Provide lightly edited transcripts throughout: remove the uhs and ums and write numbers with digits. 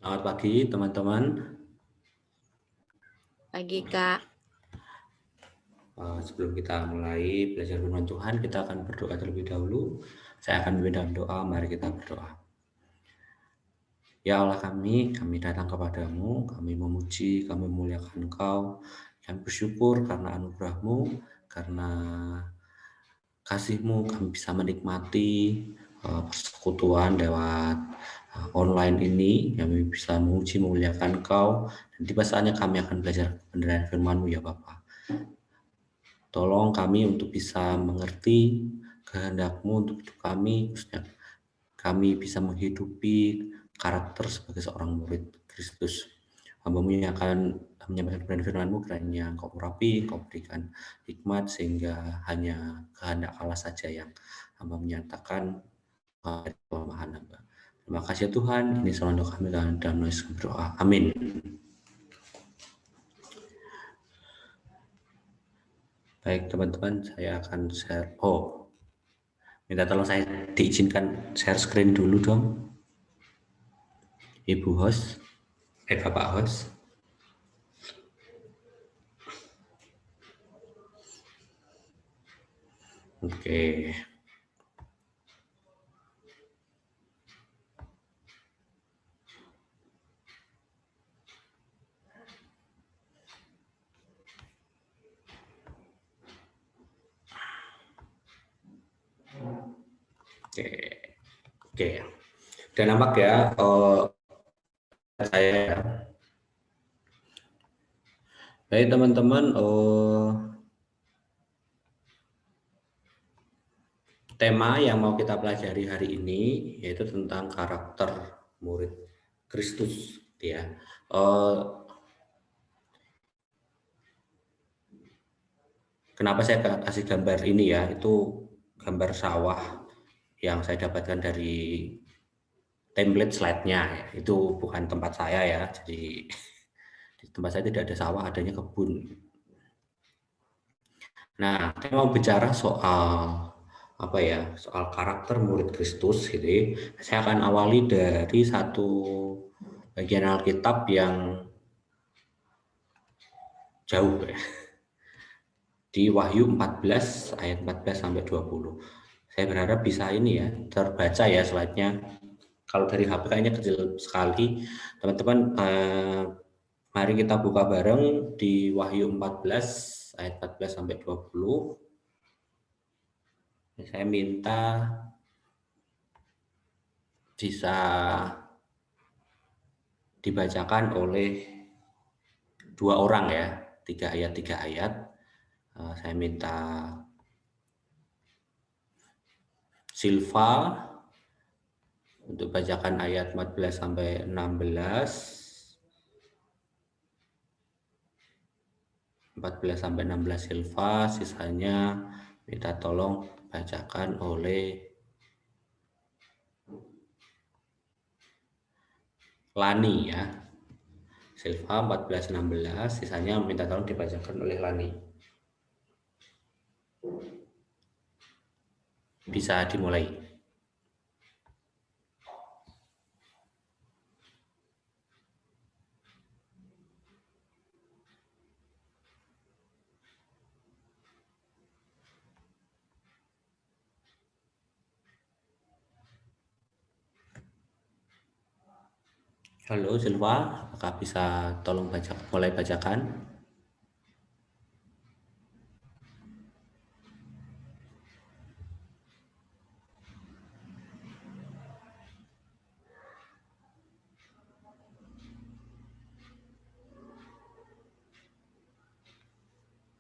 Selamat pagi teman-teman. Pagi Kak. Sebelum kita mulai belajar firman Tuhan, kita akan berdoa terlebih dahulu. Saya akan memimpin doa, mari kita berdoa. Ya Allah kami datang kepadamu, kami memuji, kami memuliakan Engkau, kami bersyukur karena anugerah-Mu, karena kasih-Mu kami bisa menikmati persekutuan lewat online ini. Kami bisa memuji, memuliakan Engkau, dan tiba saatnya kami akan belajar kebenaran firman-Mu ya Bapa. Tolong kami untuk bisa mengerti kehendak-Mu untuk hidup kami, khususnya kami bisa menghidupi karakter sebagai seorang murid Kristus. Hamba-Mu yang akan menyampaikan kebenaran firman-Mu, kiranya Engkau urapi, Engkau berikan hikmat, sehingga hanya kehendak Allah saja yang hamba menyatakan kelemahan hamba. Terima kasih Tuhan, ini salam doa kami dalam nama Yesus berdoa. Amin. Baik teman-teman, saya akan share. Minta tolong saya diizinkan share screen dulu dong, Ibu host, Bapak host. Oke. Oke. Dan nampak ya saya. Baik teman-teman, tema yang mau kita pelajari hari ini yaitu tentang karakter murid Kristus, ya. Kenapa saya kasih gambar ini ya? Itu gambar sawah yang saya dapatkan dari template slide-nya. Itu bukan tempat saya ya. Jadi di tempat saya tidak ada sawah, adanya kebun. Nah, saya mau bicara soal soal karakter murid Kristus gitu. Saya akan awali dari satu bagian Alkitab yang jauh ya. Di Wahyu 14 ayat 14 sampai 20. Saya berharap bisa ini ya, terbaca ya slide-nya. Kalau dari HP kayaknya kecil sekali. Teman-teman, mari kita buka bareng di Wahyu 14 ayat 14 sampai 20. Saya minta bisa dibacakan oleh dua orang ya, 3 ayat. Saya minta Silva untuk bacakan ayat 14 sampai 16. 14 sampai 16 Silva, sisanya minta tolong bacakan oleh Lani ya. Silva 14-16, sisanya minta tolong dibacakan oleh Lani. Bisa dimulai. Halo Silva, apakah bisa tolong mulai bacakan?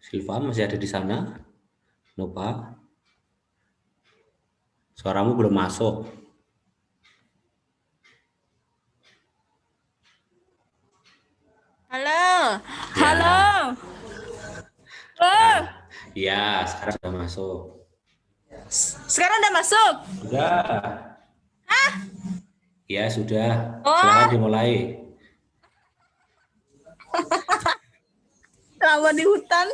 Silva masih ada di sana? Nova? Suaramu belum masuk. Halo. Ya. Halo. Nah, ya, sekarang sudah masuk. Sekarang udah masuk? Sudah. Hah? Ya, sudah. Oh. Silakan dimulai. Lama di hutan.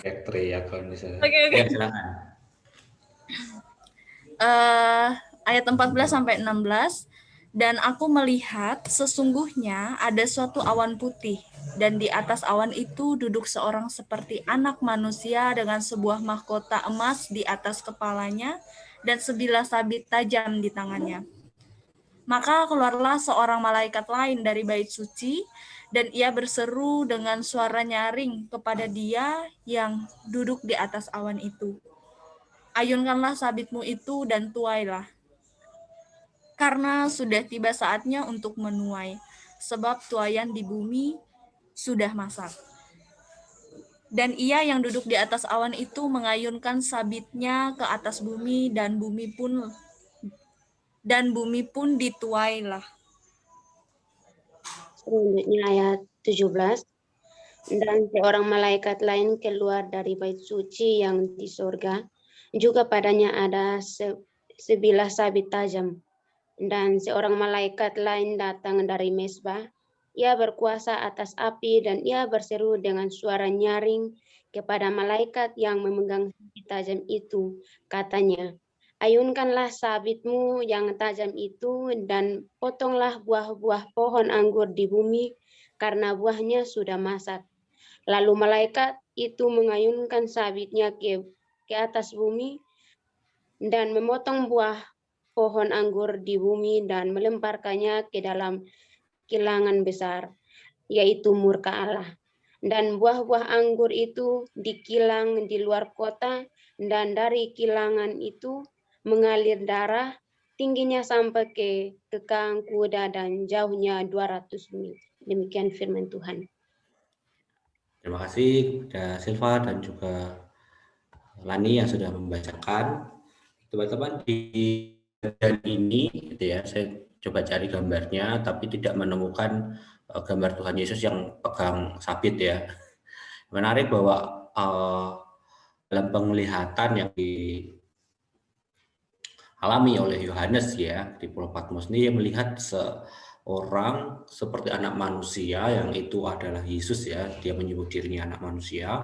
Teriak kalau misalnya. Oke. Ya, silakan. Ayat 14 sampai 16. Dan aku melihat sesungguhnya ada suatu awan putih, dan di atas awan itu duduk seorang seperti anak manusia dengan sebuah mahkota emas di atas kepalanya dan sebilah sabit tajam di tangannya. Maka keluarlah seorang malaikat lain dari bait suci, dan ia berseru dengan suara nyaring kepada dia yang duduk di atas awan itu. Ayunkanlah sabitmu itu dan tuailah, karena sudah tiba saatnya untuk menuai, sebab tuaian di bumi sudah masak. Dan ia yang duduk di atas awan itu mengayunkan sabitnya ke atas bumi, dan bumi pun dituailah. Selanjutnya ayat 17. Dan seorang malaikat lain keluar dari bait suci yang di sorga. Juga padanya ada sebilah sabit tajam. Dan seorang malaikat lain datang dari mesbah. Ia berkuasa atas api dan ia berseru dengan suara nyaring kepada malaikat yang memegang sabit tajam itu. Katanya, ayunkanlah sabitmu yang tajam itu dan potonglah buah-buah pohon anggur di bumi karena buahnya sudah masak. Lalu malaikat itu mengayunkan sabitnya ke atas bumi dan memotong buah pohon anggur di bumi dan melemparkannya ke dalam kilangan besar, yaitu murka Allah. Dan buah-buah anggur itu dikilang di luar kota, dan dari kilangan itu mengalir darah, tingginya sampai ke kekang kuda dan jauhnya 200 mil. Demikian firman Tuhan. Terima kasih kepada Silva dan juga Lani yang sudah membacakan. Teman-teman, di bagian ini gitu ya, saya coba cari gambarnya tapi tidak menemukan gambar Tuhan Yesus yang pegang sabit ya. Menarik bahwa dalam penglihatan yang dialami oleh Yohanes ya di Pulau Patmos ini, dia melihat seorang seperti anak manusia yang itu adalah Yesus ya, dia menyebut dirinya anak manusia,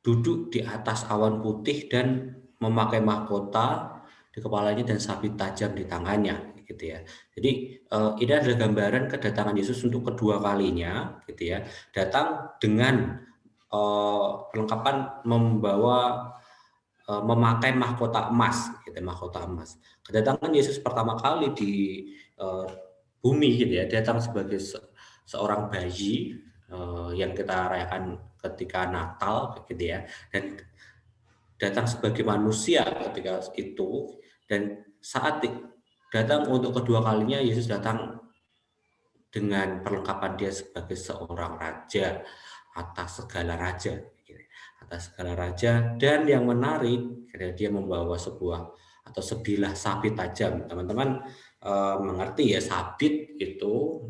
duduk di atas awan putih dan memakai mahkota di kepalanya dan sabit tajam di tangannya gitu ya. Jadi ini adalah gambaran kedatangan Yesus untuk kedua kalinya gitu ya. Datang dengan perlengkapan membawa memakai mahkota emas gitu, mahkota emas. Kedatangan Yesus pertama kali di bumi gitu ya, datang sebagai seorang bayi yang kita rayakan ketika Natal gitu ya, dan datang sebagai manusia ketika itu, dan saat datang untuk kedua kalinya Yesus datang dengan perlengkapan dia sebagai seorang raja atas segala raja gitu, atas segala raja. Dan yang menarik karena dia membawa sebuah atau sebilah sabit tajam. Teman-teman mengerti ya, sabit itu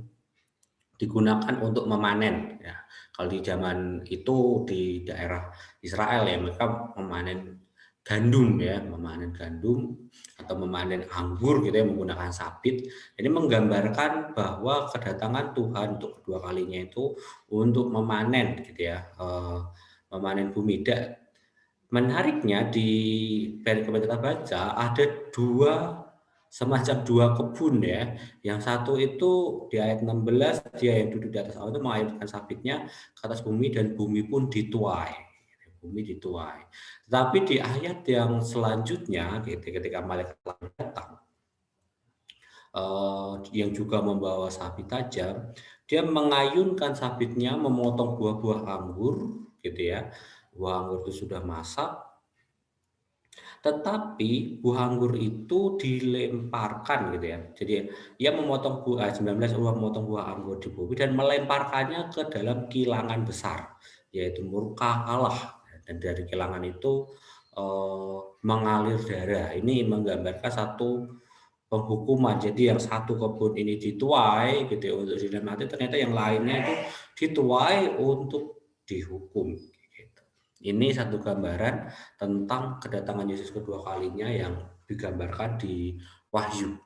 digunakan untuk memanen ya. Kalau di zaman itu di daerah Israel ya, mereka memanen gandum ya, memanen gandum atau memanen anggur gitu ya menggunakan sabit. Ini menggambarkan bahwa kedatangan Tuhan untuk kedua kalinya itu untuk memanen gitu ya, memanen bumi. Dan menariknya di perikop yang kita baca ada semacam dua kebun ya. Yang satu itu di ayat 16, dia yang duduk di atas awan itu mengayunkan sabitnya ke atas bumi dan bumi pun dituai. Bumi dituai. Tetapi di ayat yang selanjutnya gitu, ketika malaikat datang yang juga membawa sabit tajam, dia mengayunkan sabitnya memotong buah-buah anggur gitu ya. Buah anggur itu sudah masak, tetapi buah anggur itu dilemparkan gitu ya. Jadi ia memotong 19 memotong buah anggur di bumi dan melemparkannya ke dalam kilangan besar, yaitu murka Allah. Dan dari kilangan itu mengalir darah. Ini menggambarkan satu penghukuman. Jadi yang satu kebun ini dituai gitu ya, untuk dinamati, ternyata yang lainnya itu dituai untuk dihukum. Ini satu gambaran tentang kedatangan Yesus kedua kalinya yang digambarkan di Wahyu.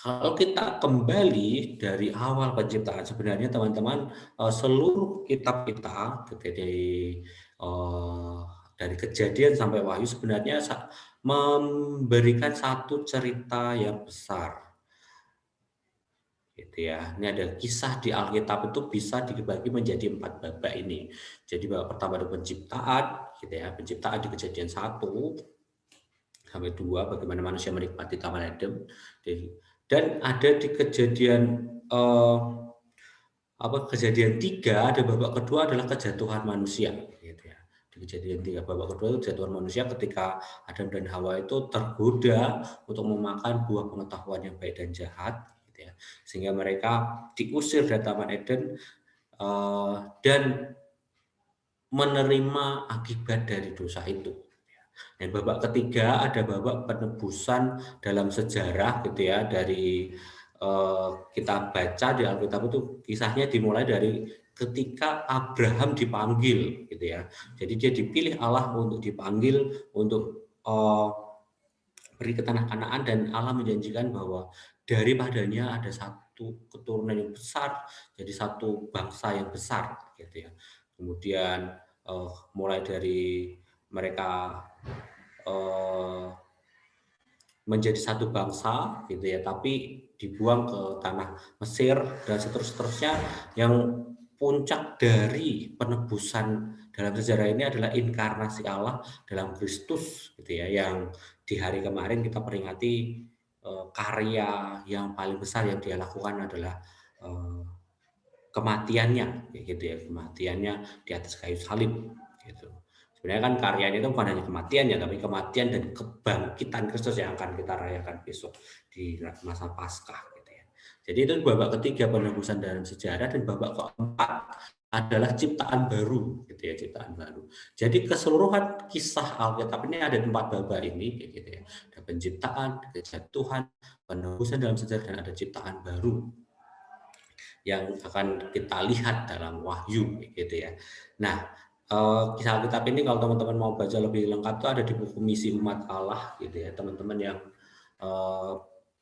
Kalau kita kembali dari awal penciptaan, sebenarnya teman-teman seluruh kitab kita dari Kejadian sampai Wahyu sebenarnya memberikan satu cerita yang besar, gitu ya. Ini ada kisah di Alkitab itu bisa dibagi menjadi 4 babak ini. Jadi babak pertama ada penciptaan, gitu ya. Penciptaan di Kejadian 1 sampai 2, bagaimana manusia menikmati Taman Eden. Dan ada di Kejadian 3, ada babak kedua adalah kejatuhan manusia, gitu ya. Di Kejadian 3 babak kedua itu kejatuhan manusia ketika Adam dan Hawa itu tergoda untuk memakan buah pengetahuan yang baik dan jahat, gitu ya. Sehingga mereka diusir dari Taman Eden dan menerima akibat dari dosa itu. Dan babak ketiga ada babak penebusan dalam sejarah, gitu ya, dari kita baca di Alkitab itu kisahnya dimulai dari ketika Abraham dipanggil, gitu ya. Jadi dia dipilih Allah untuk dipanggil untuk beri ke tanah Kanaan, dan Allah menjanjikan bahwa daripadanya ada satu keturunan yang besar, jadi satu bangsa yang besar, gitu ya. Kemudian mulai dari mereka menjadi satu bangsa, gitu ya, tapi dibuang ke tanah Mesir dan seterusnya. Yang puncak dari penebusan dalam sejarah ini adalah inkarnasi Allah dalam Kristus, gitu ya, yang di hari kemarin kita peringati karya yang paling besar yang dia lakukan adalah kematiannya, gitu ya, kematiannya di atas kayu salib, gitu. Sebenarnya kan karyanya itu bukan hanya kematian ya, tapi kematian dan kebangkitan Kristus yang akan kita rayakan besok di masa Paskah, gitu ya. Jadi itu babak ketiga, penebusan dalam sejarah, dan babak keempat adalah ciptaan baru, gitu ya, ciptaan baru. Jadi keseluruhan kisah Alkitab ini ada 4 babak ini, gitu ya. Ada penciptaan, kejatuhan, penebusan dalam sejarah, dan ada ciptaan baru yang akan kita lihat dalam Wahyu, gitu ya. Nah, kisah Alkitab ini kalau teman-teman mau baca lebih lengkap itu ada di buku Misi Umat Allah, gitu ya. Teman-teman yang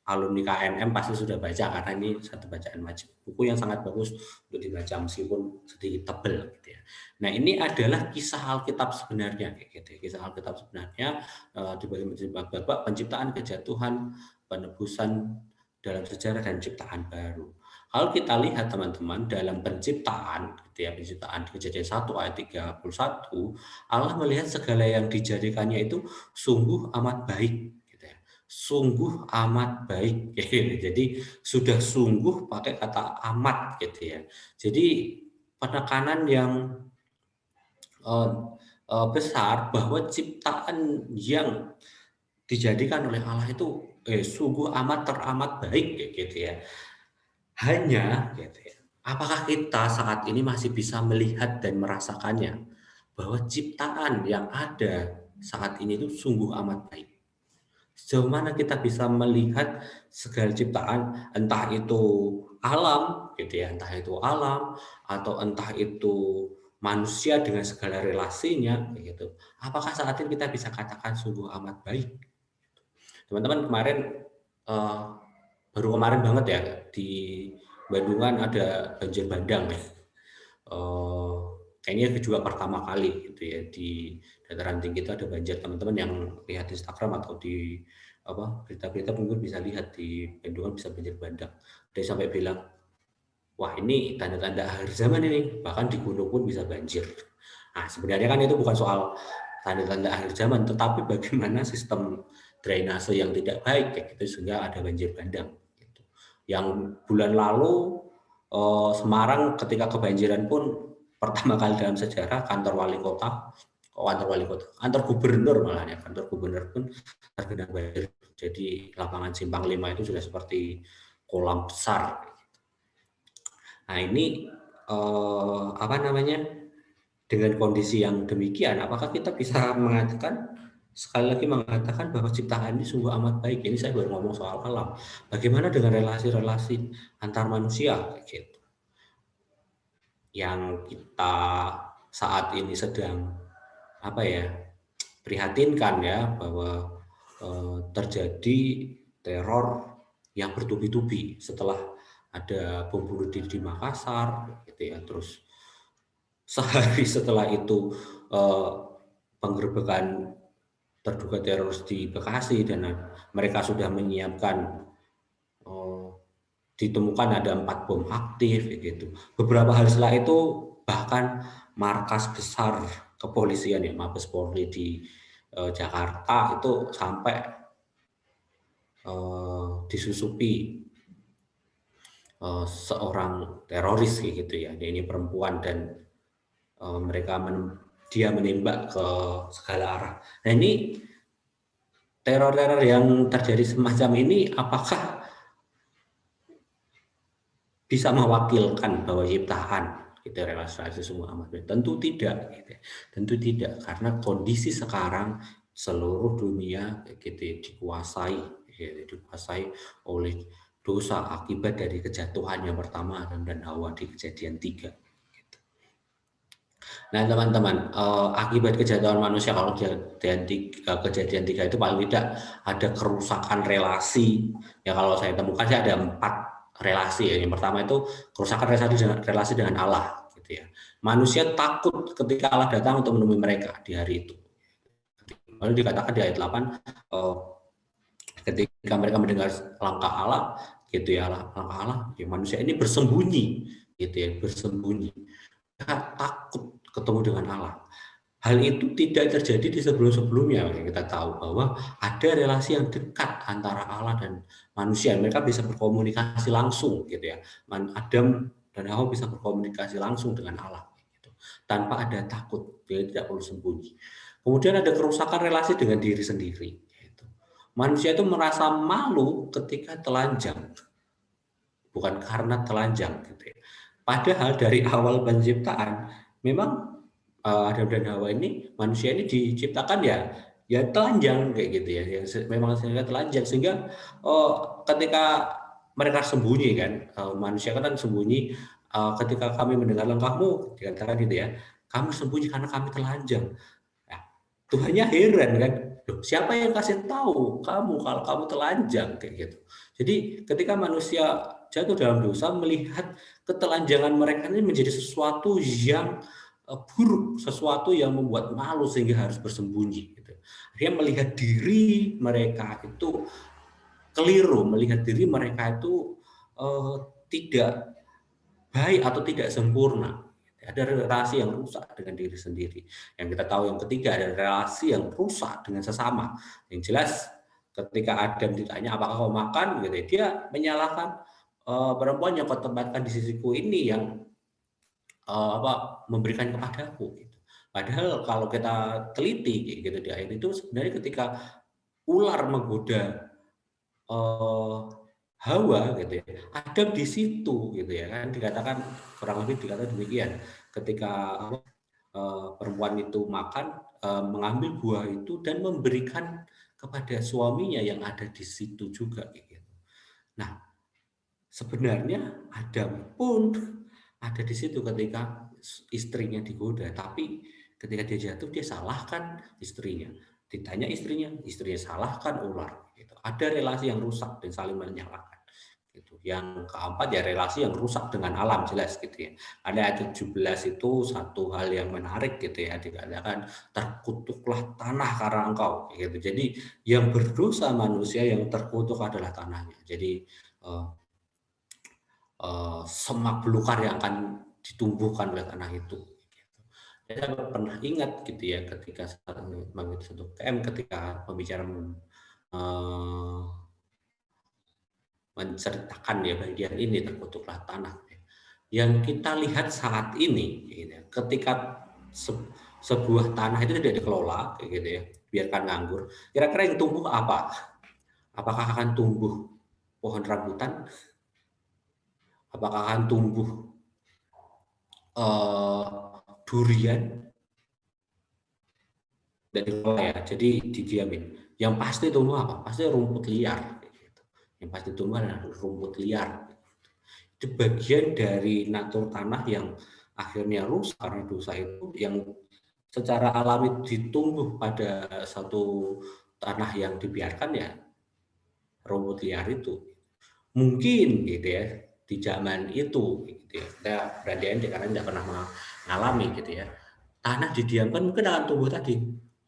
alumni KNM pasti sudah baca, karena ini satu bacaan wajib. Buku yang sangat bagus untuk dibaca meskipun sedikit tebal, gitu ya. Nah, ini adalah kisah Alkitab sebenarnya, gitu ya. Kisah Alkitab sebenarnya dibagi menjadi babak penciptaan, kejatuhan, penebusan dalam sejarah, dan ciptaan baru. Kalau kita lihat teman-teman dalam penciptaan, gitu ya, penciptaan di Kejadian 1 ayat 31, Allah melihat segala yang dijadikannya itu sungguh amat baik, gitu ya. Sungguh amat baik. Jadi sudah sungguh pakai kata amat, gitu ya. Jadi penekanan yang besar bahwa ciptaan yang dijadikan oleh Allah itu sungguh amat teramat baik, gitu ya. Hanya, gitu ya, apakah kita saat ini masih bisa melihat dan merasakannya, bahwa ciptaan yang ada saat ini itu sungguh amat baik. Sejauh mana kita bisa melihat segala ciptaan, entah itu alam, gitu ya, entah itu alam, atau entah itu manusia dengan segala relasinya, gitu. Apakah saat ini kita bisa katakan sungguh amat baik? Teman-teman kemarin, baru kemarin banget ya, di Bandungan ada banjir bandang ya. Kayaknya juga pertama kali gitu ya, di dataran tinggi itu ada banjir. Teman-teman yang lihat di Instagram atau di berita-berita mungkin bisa lihat di Bandungan bisa banjir bandang. Dia sampai bilang, wah ini tanda-tanda akhir zaman ini, bahkan di gunung pun bisa banjir. Nah, sebenarnya kan itu bukan soal tanda-tanda akhir zaman, tetapi bagaimana sistem drainase yang tidak baik kayak gitu sehingga ada banjir bandang, gitu. Yang bulan lalu Semarang ketika kebanjiran pun pertama kali dalam sejarah kantor gubernur malah ya, kantor gubernur pun tergenang banjir. Jadi lapangan Simpang 5 itu sudah seperti kolam besar. Nah, ini dengan kondisi yang demikian, apakah kita bisa mengatakan, sekali lagi mengatakan bahwa ciptaan ini sungguh amat baik? Ini saya baru ngomong soal alam. Bagaimana dengan relasi-relasi antar manusia, gitu, yang kita saat ini sedang prihatinkan ya, bahwa terjadi teror yang bertubi-tubi setelah ada bom bunuh diri di Makassar, gitu ya. Terus sehari setelah itu penggerbekan terduga teroris di Bekasi dan mereka sudah menyiapkan ditemukan ada 4 bom aktif gitu. Beberapa hari setelah itu bahkan markas besar kepolisian ya Mabes Polri di Jakarta itu sampai disusupi seorang teroris gitu ya. Ini perempuan dan dia menembak ke segala arah. Nah ini teror-teror yang terjadi semacam ini apakah bisa mewakilkan bahwa ciptaan gitu relasi semua amat baik? Tentu tidak gitu. Tentu tidak karena kondisi sekarang seluruh dunia gitu dikuasai oleh dosa akibat dari kejatuhan yang pertama Adam dan Hawa di Kejadian 3. Nah teman-teman, akibat kejatuhan manusia kalau kejadian 3 itu paling tidak ada kerusakan relasi. Ya kalau saya temukan sih ada 4 relasi ya. Yang pertama itu kerusakan relasi dengan Allah gitu ya. Manusia takut ketika Allah datang untuk menemui mereka di hari itu. Lalu dikatakan di ayat 8 ketika mereka mendengar langkah Allah gitu ya, langkah Allah ya manusia ini bersembunyi gitu ya, bersembunyi. Mereka takut ketemu dengan Allah. Hal itu tidak terjadi di sebelum-sebelumnya. Kita tahu bahwa ada relasi yang dekat antara Allah dan manusia. Mereka bisa berkomunikasi langsung, gitu ya. Adam dan Hawa bisa berkomunikasi langsung dengan Allah, gitu. Tanpa ada takut, dia tidak perlu sembunyi. Kemudian ada kerusakan relasi dengan diri sendiri. Gitu. Manusia itu merasa malu ketika telanjang, bukan karena telanjang, gitu ya. Padahal dari awal penciptaan, memang Adam dan Hawa ini manusia ini diciptakan ya telanjang kayak gitu ya, memang sehingga telanjang sehingga ketika mereka sembunyi kan, manusia kan sembunyi ketika kami mendengar langkahmu dikatakan gitu ya, kami sembunyi karena kami telanjang. Nah, Tuhannya heran kan, siapa yang kasih tahu kamu kalau kamu telanjang kayak gitu. Jadi ketika manusia jatuh dalam dosa melihat ketelanjangan mereka ini menjadi sesuatu yang buruk, sesuatu yang membuat malu sehingga harus bersembunyi gitu. Dia melihat diri mereka itu keliru, melihat diri mereka itu tidak baik atau tidak sempurna. Ada relasi yang rusak dengan diri sendiri. Yang kita tahu yang ketiga ada relasi yang rusak dengan sesama. Yang jelas ketika Adam ditanya apakah kau makan gitu, dia menyalahkan perempuan yang kau tempatkan di sisiku ini yang memberikan kepadaku gitu. Padahal kalau kita teliti gitu di ayat itu sebenarnya ketika ular menggoda Hawa gitu ya, Adam di situ gitu ya kan, dikatakan kurang lebih dikatakan demikian ketika perempuan itu makan mengambil buah itu dan memberikan kepada suaminya yang ada di situ juga gitu. Nah, sebenarnya Adam pun ada di situ ketika istrinya digoda, tapi ketika dia jatuh dia salahkan istrinya. Ditanya istrinya salahkan ular. Gitu. Ada relasi yang rusak dan saling menyalahkan. Gitu. Yang keempat ya relasi yang rusak dengan alam jelas gitu ya. Ada ayat 17 itu satu hal yang menarik gitu ya, dikatakan terkutuklah tanah karena engkau gitu. Jadi yang berdosa manusia yang terkutuk adalah tanahnya. Jadi semak belukar yang akan ditumbuhkan oleh tanah itu. Saya pernah ingat gitu ya ketika mengikuti satu KM ketika pembicara menceritakan ya bagian ini terkutuklah tanah. Yang kita lihat saat ini, gitu, ketika sebuah tanah itu tidak dikelola, gitu ya, biarkan nganggur. Kira-kira yang tumbuh apa? Apakah akan tumbuh pohon rambutan? Apakah akan tumbuh durian? Dari ya, jadi didiamin. Yang pasti tumbuh apa? Pasti rumput liar. Gitu. Yang pasti tumbuh adalah rumput liar. Itu bagian dari natur tanah yang akhirnya rusak karena dosa itu, yang secara alami ditumbuh pada satu tanah yang dibiarkan ya rumput liar itu. Mungkin gitu ya di zaman itu gitu ya, kita berandai karena tidak pernah mengalami gitu ya, tanah didiamkan mungkin akan tumbuh tadi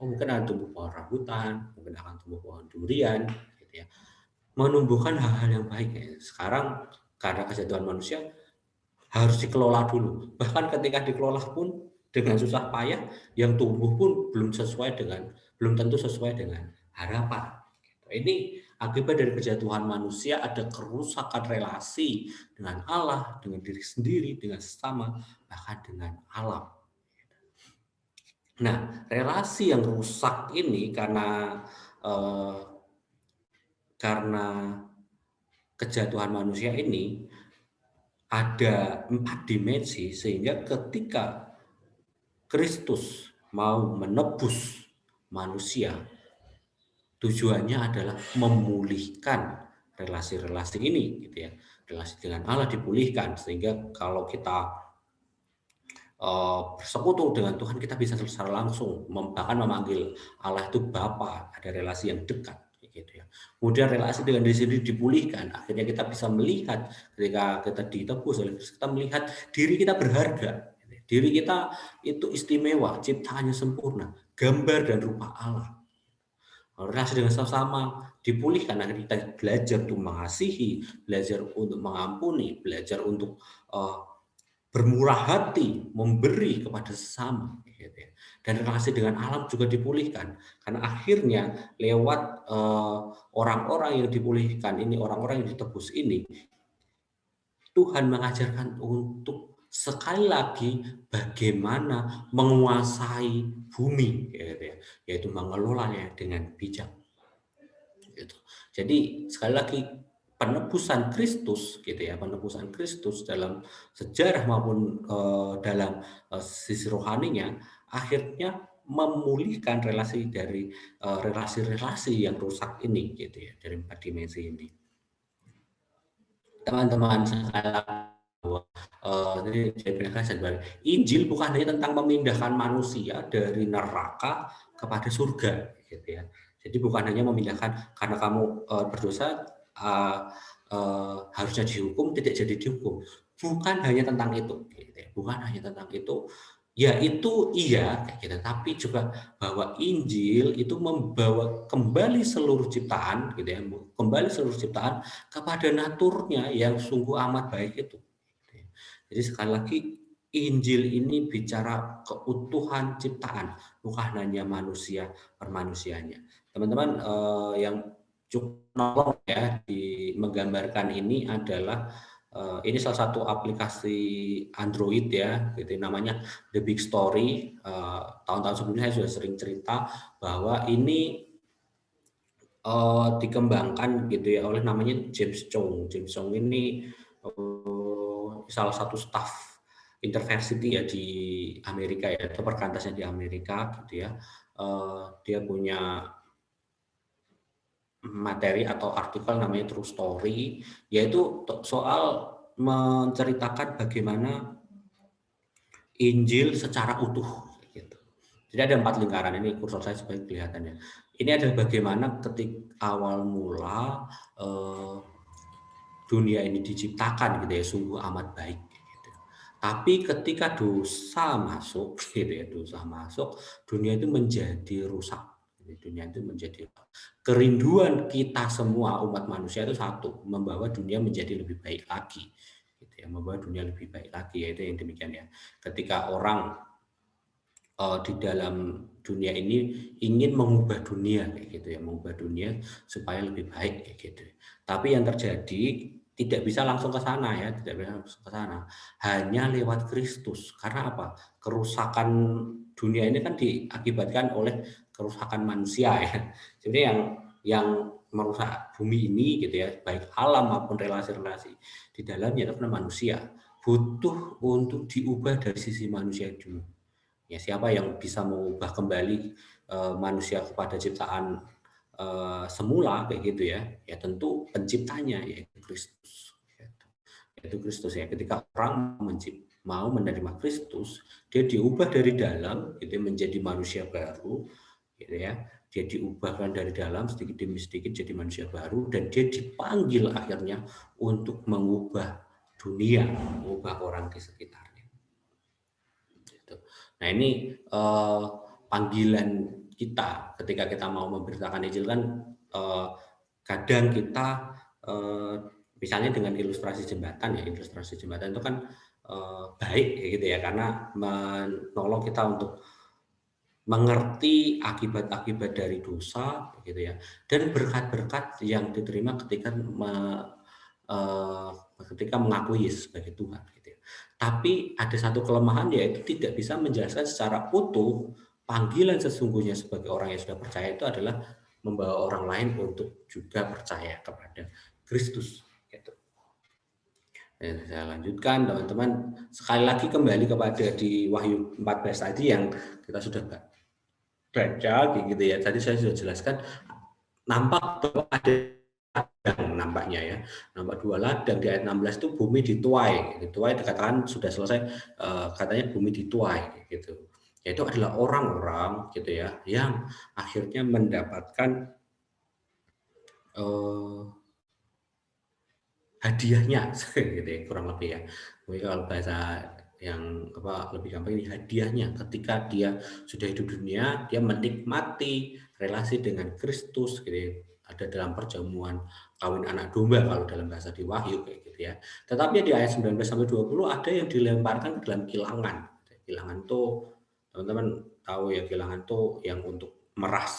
mungkin akan tumbuh pohon rambutan, mungkin akan tumbuh pohon durian, gitu ya. Menumbuhkan hal-hal yang baik. Ya. Sekarang karena kejatuhan manusia harus dikelola dulu. Bahkan ketika dikelola pun dengan susah payah, yang tumbuh pun belum tentu sesuai dengan harapan. Ini akibat dari kejatuhan manusia, ada kerusakan relasi dengan Allah, dengan diri sendiri, dengan sesama, bahkan dengan alam. Nah, relasi yang rusak ini eh, karena kejatuhan manusia ini ada 4 dimensi, sehingga ketika Kristus mau menebus manusia, tujuannya adalah memulihkan relasi-relasi ini, gitu ya. Relasi dengan Allah dipulihkan, sehingga kalau kita bersekutu dengan Tuhan, kita bisa secara langsung bahkan memanggil Allah itu Bapa, ada relasi yang dekat, gitu ya. Kemudian relasi dengan diri sendiri dipulihkan, akhirnya kita bisa melihat ketika kita ditebus oleh Kristus, kita melihat diri kita berharga, diri kita itu istimewa, ciptaannya sempurna, gambar dan rupa Allah. Relasi dengan sesama dipulihkan, akhirnya kita belajar untuk mengasihi, belajar untuk mengampuni, belajar untuk bermurah hati, memberi kepada sesama, gitu ya. Dan relasi dengan alam juga dipulihkan, karena akhirnya lewat orang-orang yang dipulihkan ini, orang-orang yang ditebus ini, Tuhan mengajarkan untuk sekali lagi bagaimana menguasai bumi, gitu ya, yaitu mengelolanya dengan bijak. Gitu. Jadi sekali lagi penebusan Kristus, gitu ya, penebusan Kristus dalam sejarah maupun dalam sisi rohaninya, akhirnya memulihkan relasi dari relasi-relasi yang rusak ini, gitu ya, dari 4 dimensi ini. Teman-teman sekalian, Injil bukan hanya tentang memindahkan manusia dari neraka kepada surga, gitu ya. Jadi bukan hanya memindahkan karena kamu berdosa harusnya dihukum, tidak jadi dihukum. Bukan hanya tentang itu, gitu ya. Bukan hanya tentang itu. Ya itu iya, kayak gitu. Tapi juga bahwa Injil itu membawa kembali seluruh ciptaan, gitu ya, kembali seluruh ciptaan kepada naturnya yang sungguh amat baik itu. Jadi sekali lagi Injil ini bicara keutuhan ciptaan, bukan hanya manusia permanusianya. Teman-teman yang cukup nolong ya di menggambarkan ini adalah ini salah satu aplikasi Android ya, gitu namanya The Big Story. Tahun-tahun sebelumnya saya sudah sering cerita bahwa ini dikembangkan gitu ya oleh namanya James Chong. James Chong ini salah satu staf Interversity ya di Amerika ya, atau perkantasnya di Amerika gitu ya. Dia punya materi atau artikel namanya True Story, yaitu soal menceritakan bagaimana Injil secara utuh. Gitu. Jadi ada 4 lingkaran, ini kursor saya sebagai kelihatannya. Ini adalah bagaimana ketika awal mula dunia ini diciptakan gitu ya, sungguh amat baik. Gitu. Tapi ketika dosa masuk, gitu ya, dosa masuk, dunia itu menjadi rusak. Dunia itu menjadi kerinduan kita semua umat manusia itu satu, membawa dunia menjadi lebih baik lagi, gitu ya, membawa dunia lebih baik lagi, yaitu yang demikian ya. Ketika orang di dalam dunia ini ingin mengubah dunia kayak gitu ya, mengubah dunia supaya lebih baik kayak gitu. Tapi yang terjadi tidak bisa langsung ke sana ya, tidak bisa langsung ke sana. Hanya lewat Kristus. Karena apa? Kerusakan dunia ini kan diakibatkan oleh kerusakan manusia ya. Jadi yang merusak bumi ini gitu ya, baik alam maupun relasi-relasi di dalamnya itu manusia. Butuh untuk diubah dari sisi manusia dulu. Ya, siapa yang bisa mengubah kembali manusia kepada ciptaan semula kayak gitu ya? Ya tentu penciptanya yaitu Kristus. Yaitu Kristus ya. Ketika orang mau menerima Kristus, dia diubah dari dalam, gitu menjadi manusia baru, gitu ya. Dia diubahkan dari dalam sedikit demi sedikit jadi manusia baru, dan dia dipanggil akhirnya untuk mengubah dunia, mengubah orang di sekitarnya. Nah ini panggilan kita ketika kita mau memberitakan Injil kan kadang kita misalnya dengan ilustrasi jembatan itu kan baik gitu ya, karena menolong kita untuk mengerti akibat-akibat dari dosa gitu ya, dan berkat-berkat yang diterima ketika mengakui Yesus sebagai Tuhan gitu ya. Tapi ada satu kelemahan, yaitu tidak bisa menjelaskan secara utuh panggilan sesungguhnya sebagai orang yang sudah percaya itu adalah membawa orang lain untuk juga percaya kepada Kristus gitu. Saya lanjutkan teman-teman, sekali lagi kembali kepada di Wahyu 14 tadi yang kita sudah baca gitu ya. Tadi saya sudah jelaskan, nampak bahwa ada ladang nampaknya ya. Nampak 2 ladang di ayat 16 itu bumi dituai. Dituai dikatakan sudah selesai, katanya bumi dituai gitu. Yaitu adalah orang-orang gitu ya yang akhirnya mendapatkan hadiahnya gitu ya, kurang lebih ya. Mungkin kalau bahasa yang lebih gampang ini, hadiahnya ketika dia sudah hidup dunia, dia menikmati relasi dengan Kristus gitu ya. Ada dalam perjamuan kawin anak domba kalau dalam bahasa di Wahyu kayak gitu ya. Tetapi di ayat 19 sampai 20 ada yang dilemparkan ke dalam kilangan. Kilangan itu teman-teman tahu ya, kilangan itu yang untuk meras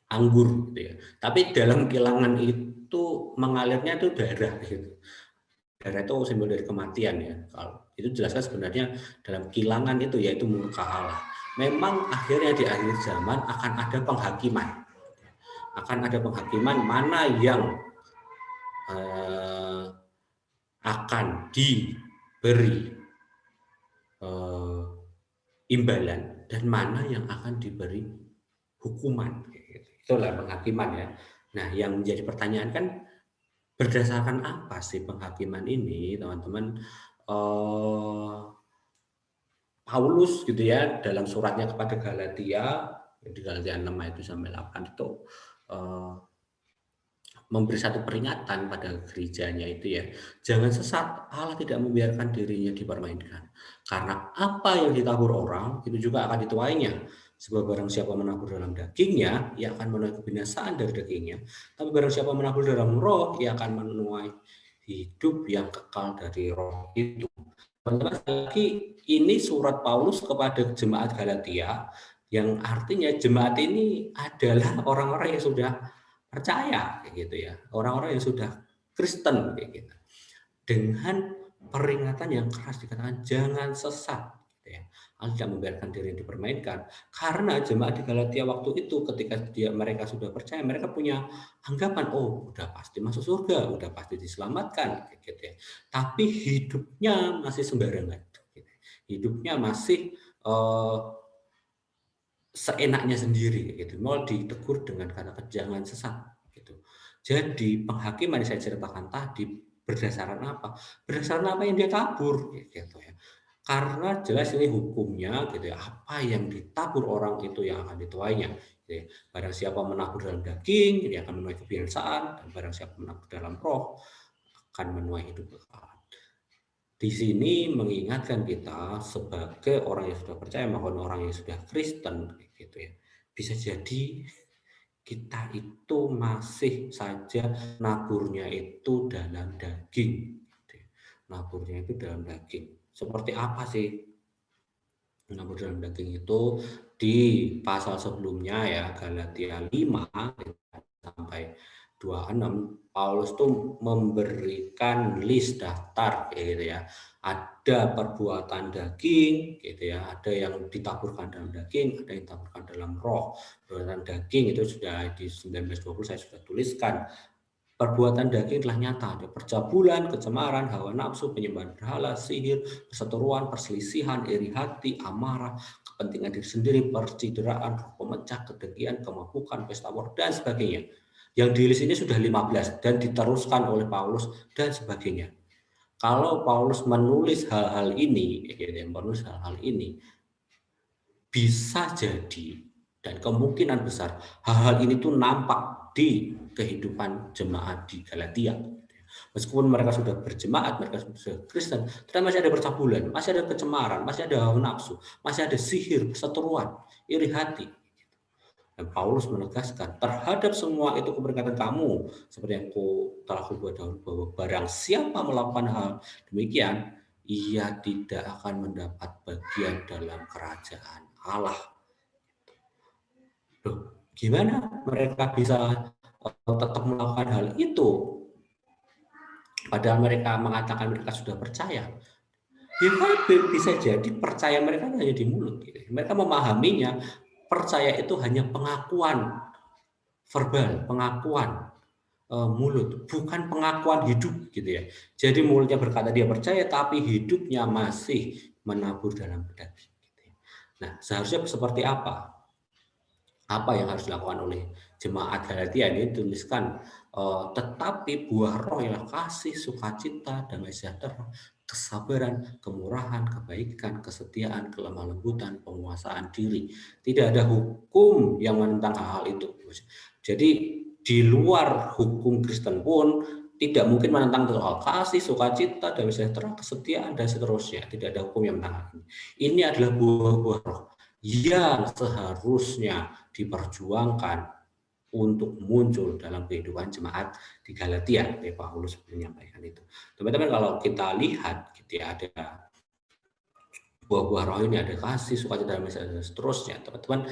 anggur gitu ya. Tapi dalam kilangan itu mengalirnya itu darah gitu. Darah itu simbol dari kematian ya. Kalau itu jelaskan sebenarnya dalam kilangan itu yaitu murka Allah. Memang akhirnya di akhir zaman akan ada penghakiman. Akan ada penghakiman mana yang akan diberi imbalan dan mana yang akan diberi hukuman. Itulah penghakiman ya. Nah, yang menjadi pertanyaan kan, berdasarkan apa sih penghakiman ini, teman-teman? Paulus gitu ya, dalam suratnya kepada Galatia, di Galatia 6 ayat 7-8 itu memberi satu peringatan pada gerejanya itu ya. Jangan sesat, Allah tidak membiarkan dirinya dipermainkan. Karena apa yang ditabur orang, itu juga akan dituainya. Sebab barang siapa menabur dalam dagingnya, ia akan menuai kebinasaan dari dagingnya. Tapi barang siapa menabur dalam roh, ia akan menuai hidup yang kekal dari roh itu. Teman-teman, lagi ini surat Paulus kepada jemaat Galatia, yang artinya jemaat ini adalah orang-orang yang sudah percaya kayak gitu ya, orang-orang yang sudah Kristen kayak gitu. Dengan peringatan yang keras dikatakan jangan sesat gitu ya. Allah tidak membiarkan diri dipermainkan, karena jemaat di Galatia waktu itu ketika mereka sudah percaya, mereka punya anggapan udah pasti masuk surga, udah pasti diselamatkan kayak gitu ya. Tapi hidupnya masih sembarangan gitu. Hidupnya masih seenaknya sendiri gitu. Mau ditegur dengan kata jangan sesat gitu. Jadi penghakiman yang saya ceritakan tadi berdasarkan apa? Berdasarkan apa yang dia tabur gitu ya. Karena jelas ini hukumnya gitu ya. Apa yang ditabur orang itu yang akan dituainya. Gitu ya. Barang siapa menabur dalam daging, dia akan menuai kebinasaan, dan barang siapa menabur dalam roh akan menuai hidup kekal. Di sini mengingatkan kita sebagai orang yang sudah percaya, maupun orang yang sudah Kristen gitu ya. Bisa jadi kita itu masih saja naburnya itu dalam daging. Naburnya itu dalam daging. Seperti apa sih nabur dalam daging itu? Di pasal sebelumnya ya, Galatia 5 sampai 26, Paulus tuh memberikan list daftar gitu ya. Ada perbuatan daging gitu ya, ada yang ditaburkan dalam daging, ada yang ditaburkan dalam roh. Perbuatan daging itu sudah di 19-20 saya sudah tuliskan. Perbuatan daging telah nyata, ada percabulan, kecemaran, hawa nafsu, penyembahan berhala, sihir, perseteruan, perselisihan, iri hati, amarah, kepentingan diri sendiri, percideraan, pemecah, kedengkian, kemabukan, pesta war, dan sebagainya. Yang di list ini sudah 15 dan diteruskan oleh Paulus dan sebagainya. Kalau Paulus menulis hal-hal ini, bisa jadi dan kemungkinan besar hal-hal ini tuh nampak di kehidupan jemaat di Galatia. Meskipun mereka sudah berjemaat, mereka sudah Kristen, ternyata masih ada percabulan, masih ada kecemaran, masih ada hawa nafsu, masih ada sihir, perseteruan, iri hati. Dan Paulus menegaskan terhadap semua itu keberkatan kamu, seperti yang telah kubuat dahulu, bahwa barang siapa melakukan hal demikian, ia tidak akan mendapat bagian dalam kerajaan Allah. Loh, gimana mereka bisa tetap melakukan hal itu? Padahal mereka mengatakan mereka sudah percaya. Ya, bisa jadi percaya mereka hanya di mulut. Mereka memahaminya, percaya itu hanya pengakuan verbal, pengakuan mulut, bukan pengakuan hidup gitu ya. Jadi mulutnya berkata dia percaya, tapi hidupnya masih menabur dalam daging. Gitu ya. Nah, seharusnya seperti apa? Apa yang harus dilakukan oleh jemaat Galatia ini tuliskan, tetapi buah roh ialah kasih, sukacita, damai sejahtera, kesabaran, kemurahan, kebaikan, kesetiaan, kelemah lembutan, penguasaan diri. Tidak ada hukum yang menentang hal-hal itu. Jadi di luar hukum Kristen pun tidak mungkin menentang soal kasih, sukacita, damai sejahtera, kesetiaan, dan seterusnya. Tidak ada hukum yang menentang ini. Ini adalah buah-buah roh yang seharusnya diperjuangkan untuk muncul dalam kehidupan jemaat di Galatia. Paulus menyampaikan itu. Teman-teman, kalau kita lihat gitu ya, ada buah-buah roh ini, ada kasih, sukacita, dan seterusnya. Teman-teman,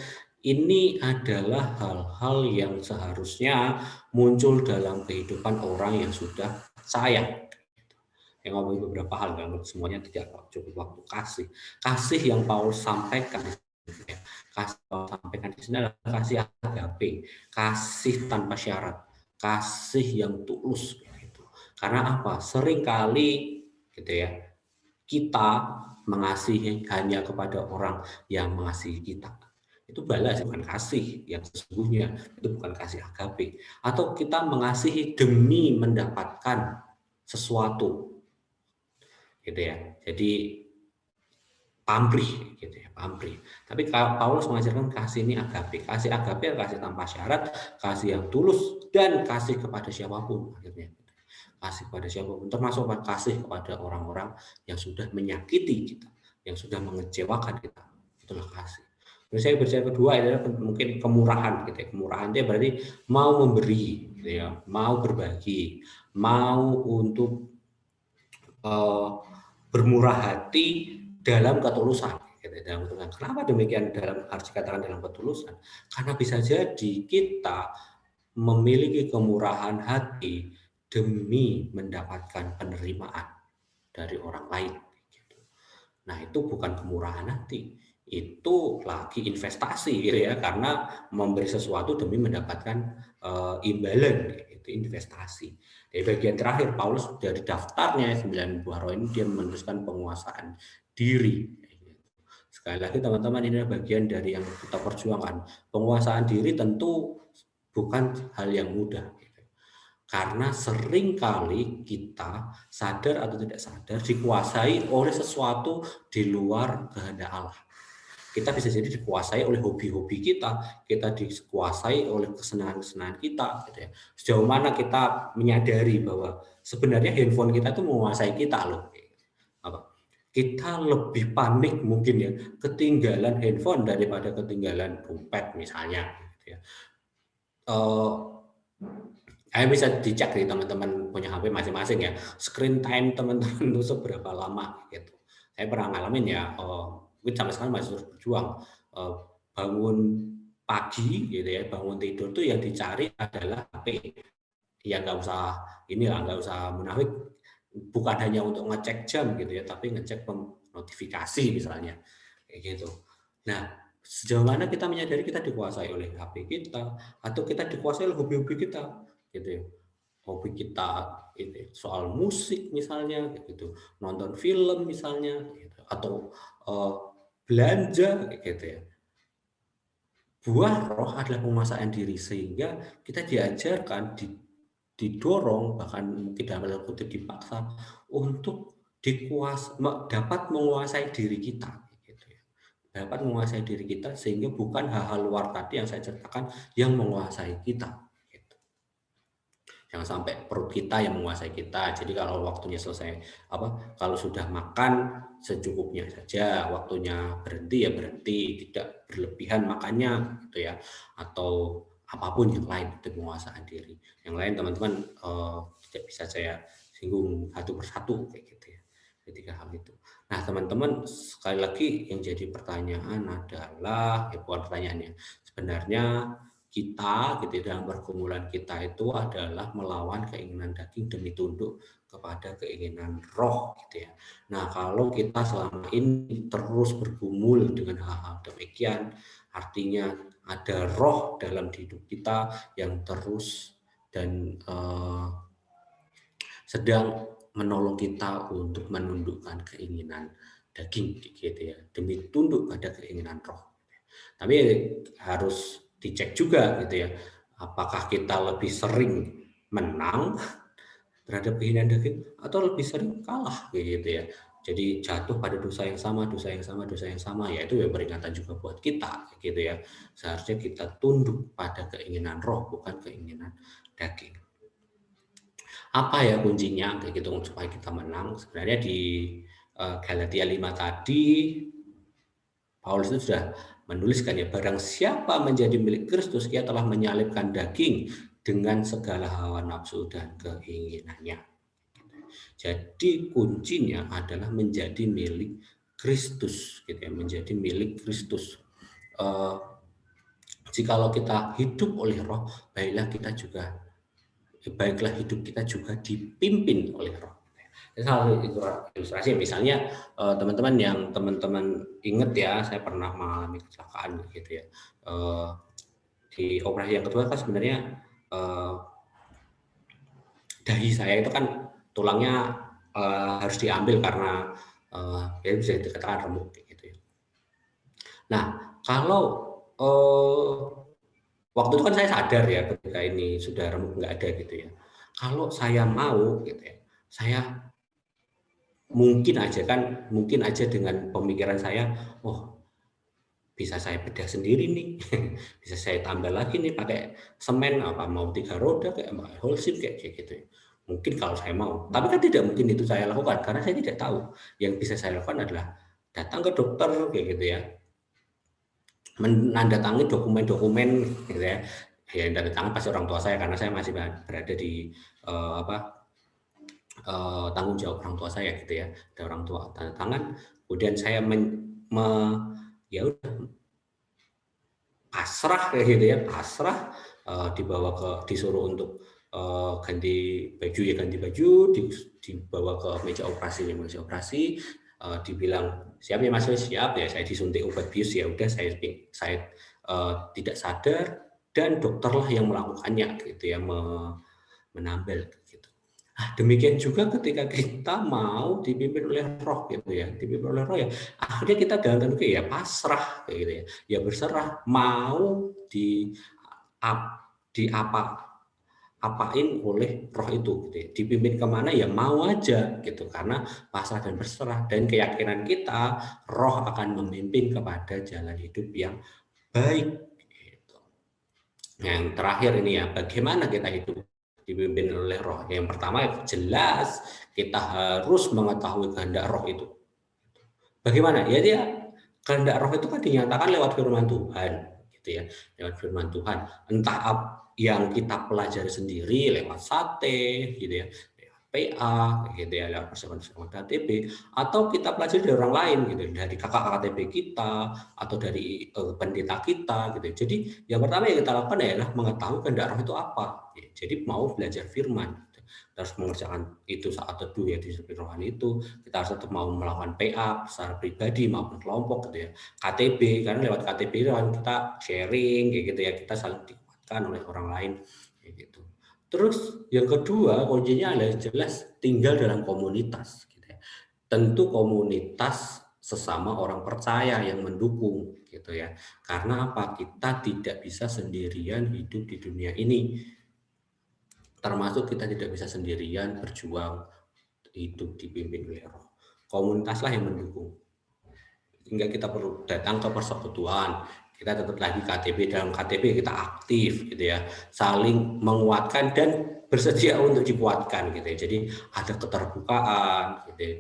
ini adalah hal-hal yang seharusnya muncul dalam kehidupan orang yang sudah percaya. Yang ngomongin beberapa hal, kan semuanya tidak cukup waktu. Kasih yang Paulus sampaikan, kasih sampaikan di sini adalah kasih agape, kasih tanpa syarat, kasih yang tulus gitu. Karena apa? Seringkali gitu ya, kita mengasihi hanya kepada orang yang mengasihi kita. Itu balas, bukan kasih yang sesungguhnya, itu bukan kasih agape. Atau kita mengasihi demi mendapatkan sesuatu gitu ya. Jadi pamrih gitu ya, pamrih. Tapi Paulus mengajarkan kasih ini agape. Kasih agape adalah kasih tanpa syarat, kasih yang tulus, dan kasih kepada siapapun akhirnya. Kasih kepada siapapun, termasuk kasih kepada orang-orang yang sudah menyakiti kita, yang sudah mengecewakan kita. Itulah kasih. Terus saya bercerita kedua adalah mungkin kemurahan gitu ya. Kemurahan itu berarti mau memberi gitu ya, mau berbagi, mau untuk bermurah hati dalam ketulusan. Kenapa demikian harus dikatakan dalam ketulusan? Karena bisa jadi kita memiliki kemurahan hati demi mendapatkan penerimaan dari orang lain. Nah, itu bukan kemurahan hati, itu lagi investasi gitu ya, karena memberi sesuatu demi mendapatkan imbalan, itu investasi. Di bagian terakhir Paulus dari daftarnya 9 buah roh ini dia menuliskan penguasaan diri. Sekali lagi teman-teman, ini adalah bagian dari yang kita perjuangkan. Penguasaan diri tentu bukan hal yang mudah. Karena seringkali kita sadar atau tidak sadar dikuasai oleh sesuatu di luar kehendak Allah. Kita bisa jadi dikuasai oleh hobi-hobi kita dikuasai oleh kesenangan-kesenangan kita. Gitu ya. Sejauh mana kita menyadari bahwa sebenarnya handphone kita itu menguasai kita loh. Kita lebih panik mungkin ya ketinggalan handphone daripada ketinggalan dompet misalnya. Gitu ya. Bisa dicek di teman-teman punya HP masing-masing ya, screen time teman-teman itu seberapa lama gitu. Saya pernah ngalamin ya, mungkin sampai sekarang masih terus berjuang, bangun pagi gitu ya, bangun tidur tuh yang dicari adalah HP. Ya nggak usah nggak usah munafik, bukan hanya untuk ngecek jam gitu ya, tapi ngecek notifikasi misalnya kayak gitu. Nah, sejauh mana kita menyadari kita dikuasai oleh HP kita atau kita dikuasai oleh hobi-hobi kita gitu ya. Hobi kita itu soal musik misalnya gitu, nonton film misalnya gitu, atau belanja gitu ya. Buah roh adalah penguasaan diri, sehingga kita diajarkan, didorong, bahkan mungkin dalam tanda kutip dipaksa untuk dapat menguasai diri kita gitu ya. Dapat menguasai diri kita sehingga bukan hal-hal luar tadi yang saya ceritakan yang menguasai kita. Jangan sampai perut kita yang menguasai kita. Jadi kalau waktunya selesai, kalau sudah makan secukupnya saja, waktunya berhenti ya berhenti, tidak berlebihan makannya gitu ya. Atau apapun yang lain itu penguasaan diri. Yang lain teman-teman tidak bisa saya singgung satu persatu kayak gitu ya. Ketiga hal itu. Nah teman-teman sekali lagi yang jadi pertanyaan adalah, bukan pertanyaannya, sebenarnya kita gitu ya, dalam pergumulan kita itu adalah melawan keinginan daging demi tunduk kepada keinginan roh gitu ya. Nah, kalau kita selama ini terus bergumul dengan hal-hal demikian, artinya ada roh dalam hidup kita yang terus dan sedang menolong kita untuk menundukkan keinginan daging gitu ya, demi tunduk pada keinginan roh. Tapi harus dicek juga gitu ya, apakah kita lebih sering menang terhadap keinginan daging atau lebih sering kalah gitu ya. Jadi jatuh pada dosa yang sama, dosa yang sama, dosa yang sama, ya itu ya peringatan juga buat kita gitu ya. Seharusnya kita tunduk pada keinginan roh bukan keinginan daging. Apa ya kuncinya kayak gitu supaya kita menang? Sebenarnya di Galatia 5 tadi Paulus itu sudah menuliskan ya, barang siapa menjadi milik Kristus, ia telah menyalibkan daging dengan segala hawa nafsu dan keinginannya. Jadi kuncinya adalah menjadi milik Kristus, gitu ya, menjadi milik Kristus. Jikalau kita hidup oleh Roh, baiklah hidup kita juga dipimpin oleh Roh. Salah ilustrasi misalnya teman-teman ingat ya, saya pernah mengalami kecelakaan gitu ya. Di operasi yang kedua kan sebenarnya dahi saya itu kan tulangnya harus diambil karena ya bisa dikatakan remuk gitu ya. Nah, kalau waktu itu kan saya sadar ya ketika ini sudah remuk nggak ada gitu ya. Kalau saya mau gitu ya, saya mungkin aja dengan pemikiran saya, oh bisa saya bedah sendiri nih, bisa saya tambah lagi nih pakai semen, apa mau 3 roda kayak holcim kayak gitu ya. Mungkin kalau saya mau, tapi kan tidak mungkin itu saya lakukan karena saya tidak tahu. Yang bisa saya lakukan adalah datang ke dokter kayak gitu ya, menandatangani dokumen-dokumen gitu ya. Ya tanda tangan pasti orang tua saya karena saya masih berada di tanggung jawab orang tua saya gitu ya. Ada orang tua tanda tangan, kemudian saya ya udah pasrah kayak gitu ya, pasrah, disuruh untuk ganti baju ya ganti baju, dibawa ke meja operasi, dibilang siap ya Mas, siap ya, saya disuntik obat bius, ya udah saya tidak sadar dan dokterlah yang melakukannya gitu ya, menambal gitu. Demikian juga ketika kita mau dipimpin oleh roh gitu ya, dipimpin oleh roh ya, akhirnya kita dalam tanda kutip ya pasrah kayak gitu ya, ya berserah, mau apain oleh roh itu gitu ya. Dipimpin kemana ya mau aja gitu, karena pasrah dan berserah dan keyakinan kita roh akan memimpin kepada jalan hidup yang baik gitu. Yang terakhir ini ya, bagaimana kita hidup dipimpin oleh roh? Yang pertama jelas kita harus mengetahui kehendak roh itu. Bagaimana? Ya dia kehendak roh itu kan dinyatakan lewat firman Tuhan gitu ya, lewat firman Tuhan. Entah yang kita pelajari sendiri lewat sate gitu ya, lewat PA gitu ya, lewat persiapan KTP, atau kita pelajari dari orang lain gitu, dari kakak KTP kita atau dari pendeta kita gitu. Jadi yang pertama yang kita lakukan adalah mengetahui kehendak roh itu apa. Jadi mau belajar firman, harus mengerjakan itu saat teduh ya, disiplin rohani itu kita harus tetap mau melakukan PA secara pribadi maupun kelompok gitu ya. KTB, karena lewat KTB itu kan kita sharing kayak gitu ya, kita saling dikuatkan oleh orang lain kayak gitu. Terus yang kedua kuncinya adalah jelas tinggal dalam komunitas gitu ya. Tentu komunitas sesama orang percaya yang mendukung gitu ya. Karena apa? Kita tidak bisa sendirian hidup di dunia ini. Termasuk kita tidak bisa sendirian berjuang hidup dipimpin oleh roh. Komunitaslah yang mendukung. Sehingga kita perlu datang ke persekutuan, kita tetap lagi KTP, dalam KTP kita aktif gitu ya, saling menguatkan dan bersedia untuk dikuatkan gitu ya. Jadi ada keterbukaan gitu ya,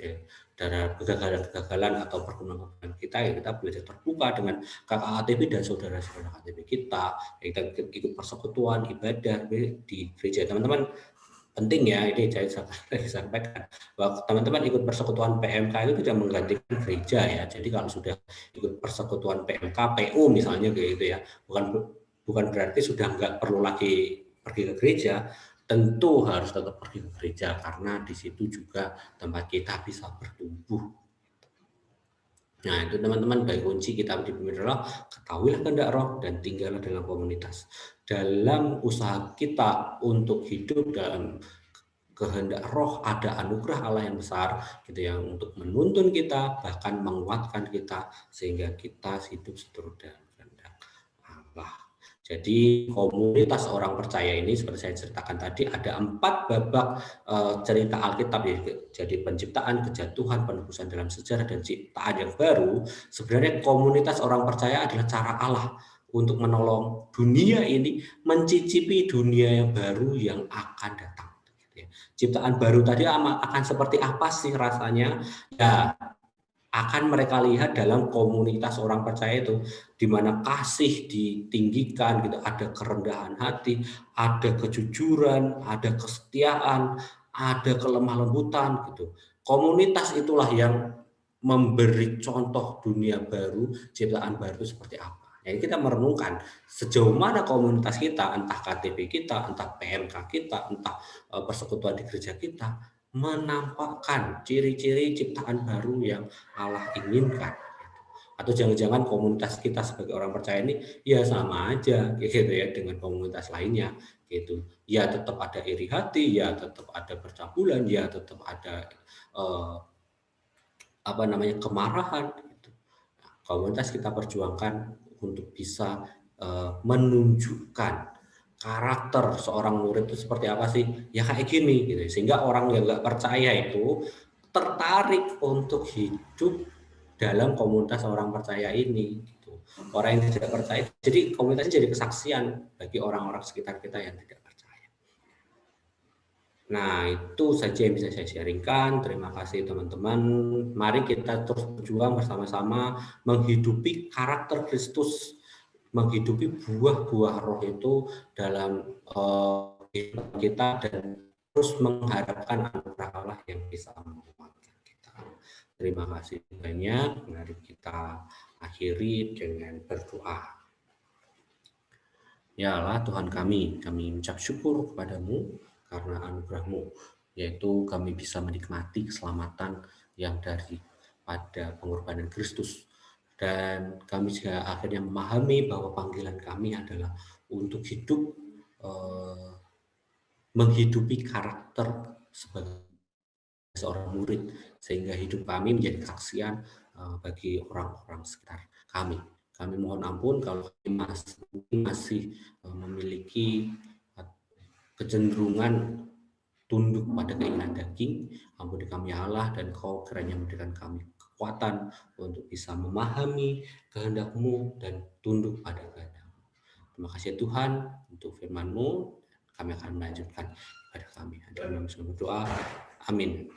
dari kegagalan-kegagalan atau perkembangan kita ya, kita belajar terbuka dengan kakak KTP dan saudara-saudara KTP kita. Ya, kita ikut persekutuan ibadah di gereja. Teman-teman, penting ya, ini saya sampaikan bahwa teman-teman ikut persekutuan PMK itu tidak menggantikan gereja ya. Jadi kalau sudah ikut persekutuan PMK, PU misalnya gitu ya, bukan berarti sudah nggak perlu lagi pergi ke gereja. Tentu harus tetap pergi ke gereja karena di situ juga tempat kita bisa bertumbuh. Nah, itu teman-teman, baik kunci kita dipimpin roh, ketahuilah kehendak roh dan tinggallah dalam komunitas. Dalam usaha kita untuk hidup dalam kehendak roh, ada anugerah Allah yang besar gitu yang untuk menuntun kita, bahkan menguatkan kita sehingga kita hidup seturut dengan kehendak Allah. Jadi komunitas orang percaya ini seperti saya ceritakan tadi ada 4 babak cerita Alkitab ya. Jadi penciptaan, kejatuhan, penebusan dalam sejarah dan ciptaan yang baru. Sebenarnya komunitas orang percaya adalah cara Allah untuk menolong dunia ini mencicipi dunia yang baru yang akan datang. Ciptaan baru tadi akan seperti apa sih rasanya? Ya, akan mereka lihat dalam komunitas orang percaya itu, di mana kasih ditinggikan, gitu, ada kerendahan hati, ada kejujuran, ada kesetiaan, ada kelemah lembutan, gitu. Komunitas itulah yang memberi contoh dunia baru, ciptaan baru seperti apa. Jadi kita merenungkan sejauh mana komunitas kita, entah KTP kita, entah PMK kita, entah persekutuan di gereja kita, menampakkan ciri-ciri ciptaan baru yang Allah inginkan. Atau jangan-jangan komunitas kita sebagai orang percaya ini ya sama aja gitu ya dengan komunitas lainnya gitu. Ya tetap ada iri hati, ya tetap ada percabulan, ya tetap ada kemarahan gitu. Nah, komunitas kita perjuangkan untuk bisa menunjukkan karakter seorang murid itu seperti apa sih? Ya kayak gini gitu. Sehingga orang yang nggak percaya itu tertarik untuk hidup dalam komunitas orang percaya ini gitu. Orang yang tidak percaya, jadi komunitasnya jadi kesaksian bagi orang-orang sekitar kita yang tidak percaya. Nah, itu saja yang bisa saya sharingkan. Terima kasih teman-teman. Mari kita terus berjuang bersama-sama menghidupi karakter Kristus, menghidupi buah-buah roh itu dalam kehidupan kita dan terus mengharapkan anugerah Allah yang bisa menguatkan kita. Terima kasih banyak. Mari kita akhiri dengan berdoa. Ya Allah Tuhan kami mengucap syukur kepadamu karena anugerah-Mu, yaitu kami bisa menikmati keselamatan yang daripada pengorbanan Kristus. Dan kami juga akhirnya memahami bahwa panggilan kami adalah untuk hidup menghidupi karakter sebagai seorang murid, sehingga hidup kami menjadi kesaksian bagi orang-orang sekitar kami. Kami mohon ampun kalau kami masih memiliki kecenderungan tunduk pada keinginan daging. Ampuni kami ya Allah, dan Kau kiranya memberikan kami kekuatan untuk bisa memahami kehendak-Mu dan tunduk pada kehendak-Mu. Terima kasih Tuhan untuk firman-Mu. Kami akan melanjutkan kepada kami. Dalam nama berdoa. Amin.